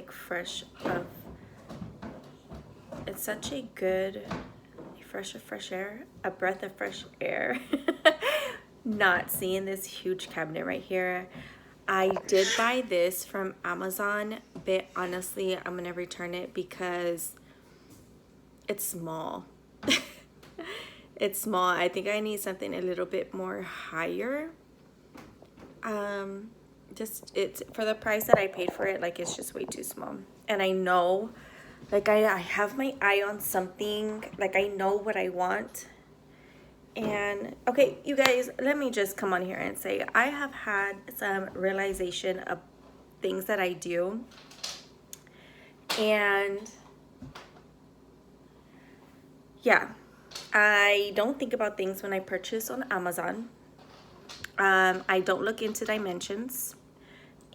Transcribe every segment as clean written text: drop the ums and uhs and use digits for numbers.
like fresh of, it's such a good fresh air, a breath of fresh air. Not seeing this huge cabinet right here. I did buy this from Amazon, but honestly I'm gonna return it because it's small. It's small. I think I need something a little bit more higher. Just it's for the price that I paid for it, like it's just way too small. And I know, like I have my eye on something, like I know what I want. And okay, you guys, let me just come on here and say I have had some realization of things that I do. And yeah, I don't think about things when I purchase on Amazon. I don't look into dimensions.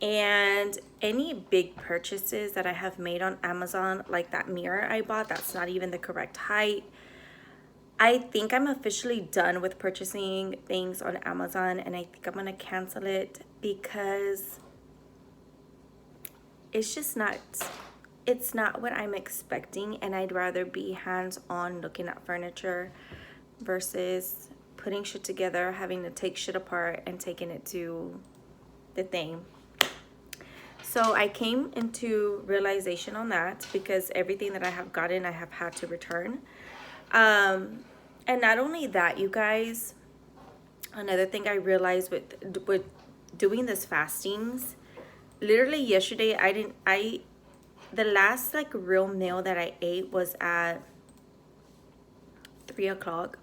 And any big purchases that I have made on Amazon, like that mirror I bought, that's not even the correct height. I think I'm officially done with purchasing things on Amazon, and I think I'm gonna cancel it because it's just not, it's not what I'm expecting, and I'd rather be hands-on looking at furniture versus putting shit together, having to take shit apart and taking it to the thing. So I came into realization on that because everything that I have gotten, I have had to return. And not only that, you guys, another thing I realized with doing this fastings, literally yesterday, the last like real meal that I ate was at 3 o'clock.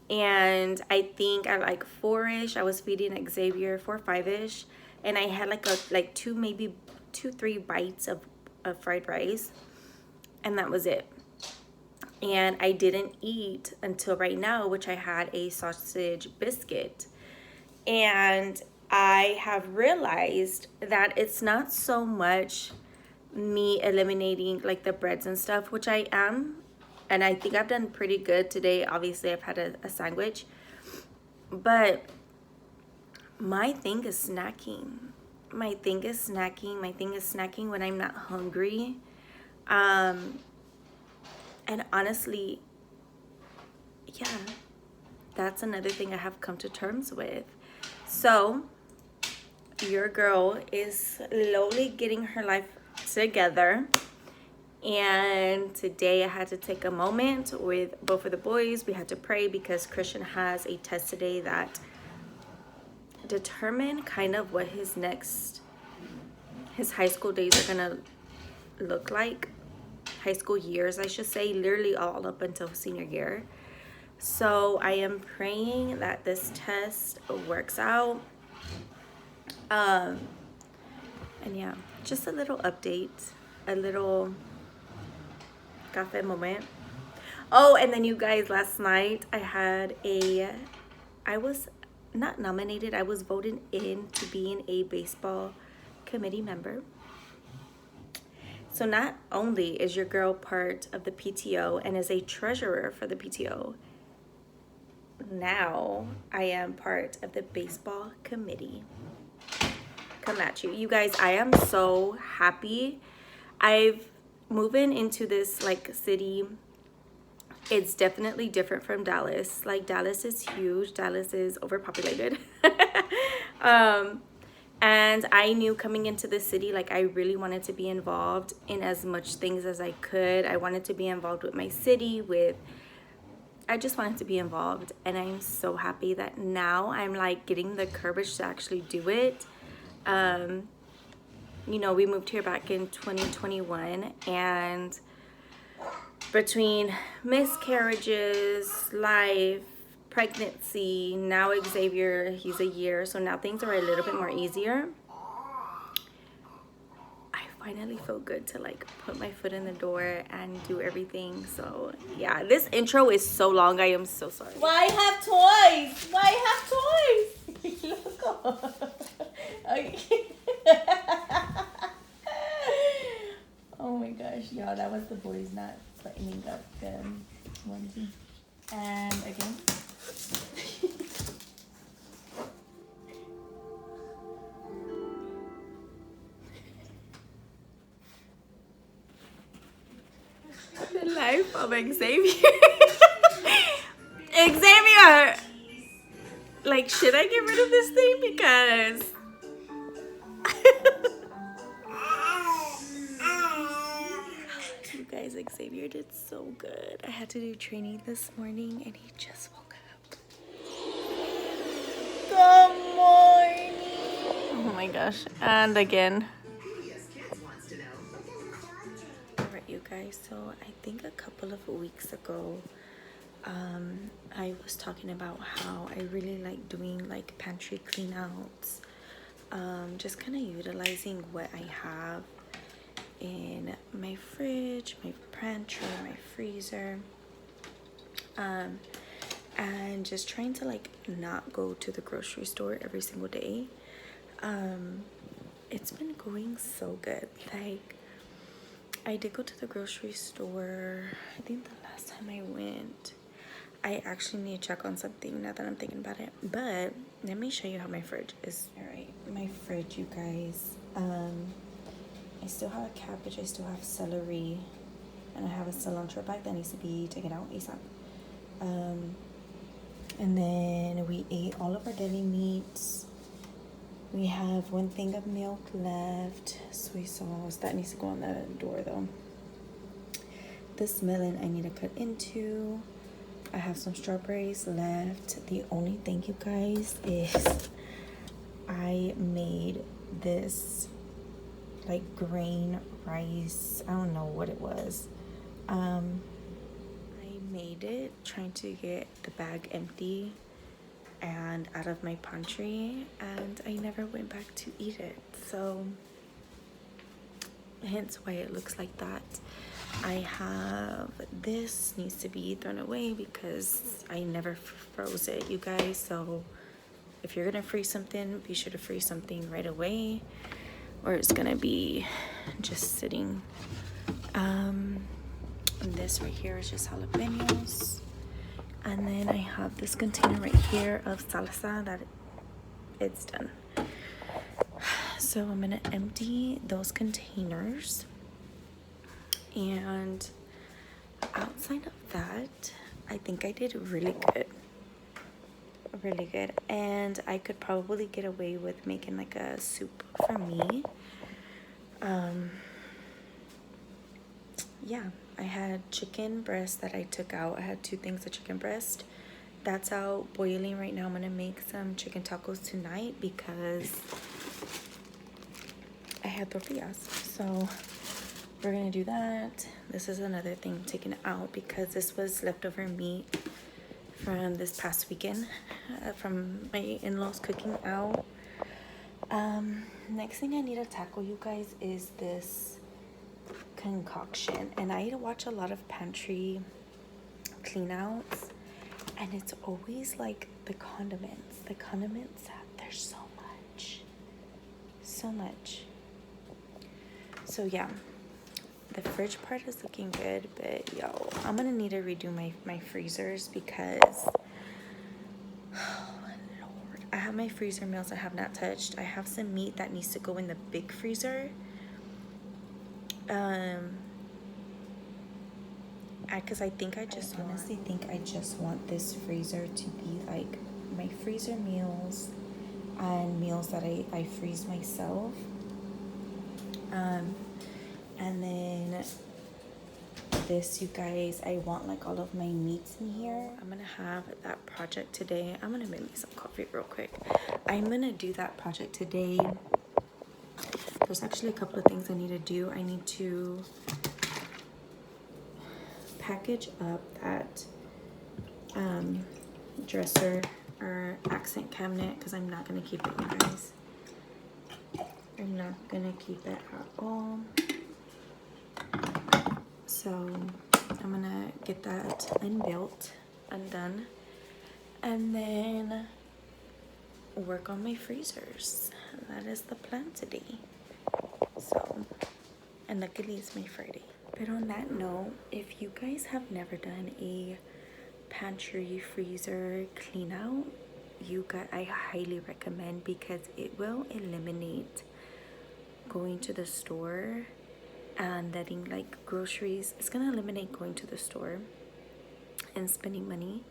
And I think at like 4-ish, I was feeding Xavier, 4, 5-ish. And I had like two, maybe 2, 3 bites of fried rice. And that was it. And I didn't eat until right now, which I had a sausage biscuit. And I have realized that it's not so much me eliminating like the breads and stuff, which I am. And I think I've done pretty good today. Obviously, I've had a sandwich. But my thing is snacking. My thing is snacking when I'm not hungry. And honestly, yeah, that's another thing I have come to terms with. So your girl is slowly getting her life together. And today I had to take a moment with both of the boys. We had to pray because Christian has a test today that determine kind of what his high school days are gonna look like. High school years, I should say, literally all up until senior year. So I am praying that this test works out. And yeah, just a little update, a little cafe moment. Oh, and then you guys, last night I was not nominated, I was voted in to being a baseball committee member. So not only is your girl part of the PTO and is a treasurer for the PTO, now I am part of the baseball committee. Come at you. You guys, I am so happy. I've moving into this like city. It's definitely different from Dallas. Like Dallas is huge. Dallas is overpopulated. And I knew coming into the city, like I really wanted to be involved in as much things as I could. I wanted to be involved with my city, I just wanted to be involved. And I'm so happy that now I'm like getting the courage to actually do it. You know, we moved here back in 2021, and between miscarriages, life, pregnancy, now Xavier, he's a year, so now things are a little bit more easier. I finally feel good to like put my foot in the door and do everything. So yeah, this intro is so long. I am so sorry. Why have toys? Why have toys? Loco. Okay. Oh my gosh, y'all, that was the boys not buttoning up the onesie. And again. life of Xavier. Xavier! Like, should I get rid of this thing? Because... You guys, Xavier did so good. I had to do training this morning and he just woke up. Good morning. Oh my gosh. And again. Alright, you guys. So I think a couple of weeks ago, I was talking about how I really like doing like pantry clean outs. Just kind of utilizing what I have in my fridge, my pantry, my freezer, and just trying to like not go to the grocery store every single day. It's been going so good. Like, I did go to the grocery store, I think the last time I went. I actually need to check on something now that I'm thinking about it, but let me show you how my fridge is. All right, my fridge, you guys. I still have a cabbage, I still have celery, and I have a cilantro bag that needs to be taken out ASAP. And then we ate all of our deli meats. We have 1 thing of milk left, soy sauce, that needs to go on the door though. This melon I need to cut into. I have some strawberries left. The only thing, you guys, is I made this like grain rice. I don't know what it was. I made it trying to get the bag empty and out of my pantry, and I never went back to eat it. So hence why it looks like that. I have this needs to be thrown away because I never froze it, you guys. So if you're gonna freeze something, be sure to freeze something right away, or it's gonna be just sitting. And this right here is just jalapenos, and then I have this container right here of salsa that it's done. So I'm gonna empty those containers, and outside of that, I think I did really good, and I could probably get away with making like a soup for me. Yeah, I had chicken breast that I took out. I had 2 things of chicken breast. That's out boiling right now. I'm gonna make some chicken tacos tonight because I had tortillas. So we're gonna do that. This is another thing taken out because this was leftover meat from this past weekend from my in-laws cooking out. Next thing I need to tackle, you guys, is this concoction, and I watch a lot of pantry clean outs, and it's always like the condiments. There's so much. So yeah, the fridge part is looking good, but yo, I'm gonna need to redo my freezers because, oh Lord, I have my freezer meals I have not touched. I have some meat that needs to go in the big freezer. Because I honestly think I just want this freezer to be like my freezer meals and meals that I freeze myself. And then this, you guys, I want like all of my meats in here. I'm gonna have that project today. I'm gonna make me some coffee real quick. I'm gonna do that project today. There's actually a couple of things I need to do. I need to package up that dresser or accent cabinet because I'm not gonna keep it, you guys. I'm not gonna keep it at all. So I'm gonna get that unbuilt, undone, and then work on my freezers. That is the plan today. So, and luckily it's my Friday. But on that note, if you guys have never done a pantry freezer clean out, I highly recommend, because it will eliminate going to the store and letting like groceries, it's gonna eliminate going to the store and spending money.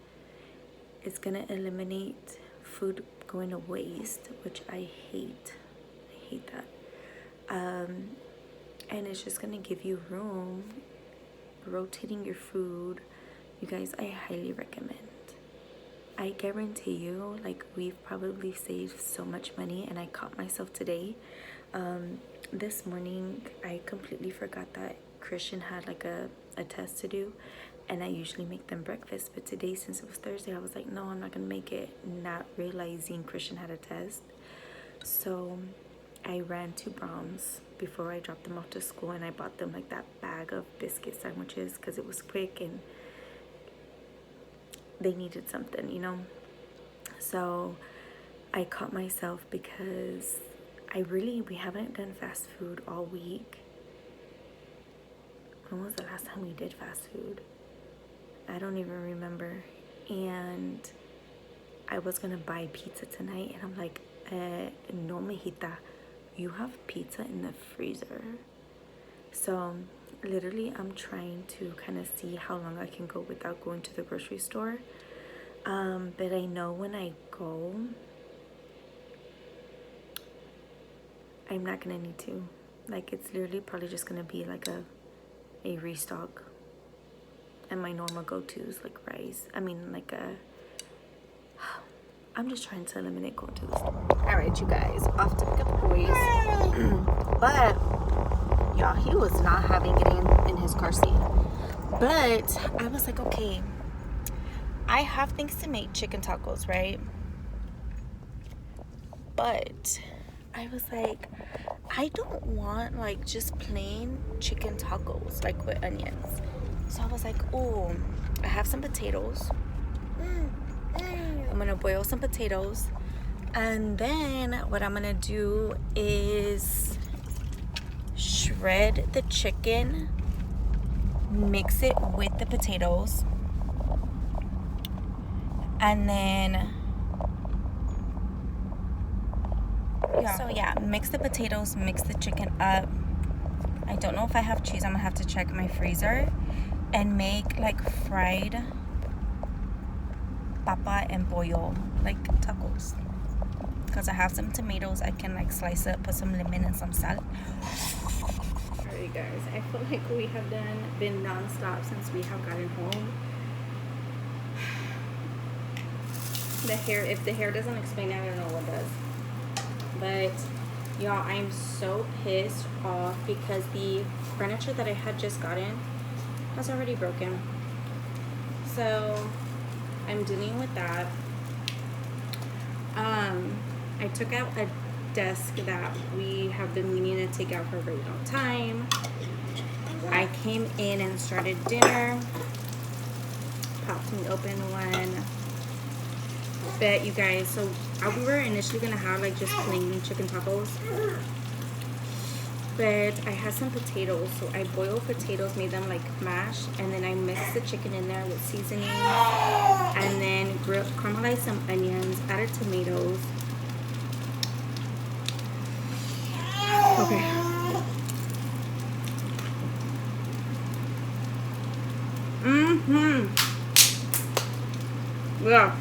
It's gonna eliminate food going to waste, which I hate. I hate that. And it's just gonna give you room, rotating your food. You guys, I highly recommend. I guarantee you, like, we've probably saved so much money, and I caught myself today. This morning, I completely forgot that Christian had like a test to do, and I usually make them breakfast. But today, since it was Thursday, I was like, no, I'm not gonna make it, not realizing Christian had a test. So I ran to Brahms before I dropped them off to school, and I bought them like that bag of biscuit sandwiches because it was quick and they needed something, you know. So I caught myself because we haven't done fast food all week. When was the last time we did fast food? I don't even remember. And I was gonna buy pizza tonight, and I'm like, no, mijita, you have pizza in the freezer. So literally, I'm trying to kind of see how long I can go without going to the grocery store. But I know when I go, I'm not gonna need to. Like, it's literally probably just gonna be like a restock, and my normal go-tos like rice. I'm just trying to eliminate going to the store. All right, you guys, off to pick up the boys. But y'all, he was not having it in his car seat. But I was like, okay, I have things to make chicken tacos, right? But I was like, I don't want like just plain chicken tacos like with onions. So I was like, oh, I have some potatoes. I'm gonna boil some potatoes, and then what I'm gonna do is shred the chicken, mix it with the potatoes, and then mix the potatoes, mix the chicken up. I don't know if I have cheese. I'm gonna have to check my freezer, and make like fried papa and boil like tacos. Because I have some tomatoes, I can like slice it, put some lemon and some salt. Alright guys, I feel like we have been non-stop since we have gotten home. If the hair doesn't explain it, I don't know what does. But y'all, I'm so pissed off because the furniture that I had just gotten has already broken. So I'm dealing with that. I took out a desk that we have been meaning to take out for a very long time. I came in and started dinner. Popped me open one. But you guys, so we were initially gonna have like just plain chicken tacos. But I had some potatoes, so I boiled potatoes, made them like mash, and then I mixed the chicken in there with seasoning, and then caramelized some onions, added tomatoes. Okay. Yeah.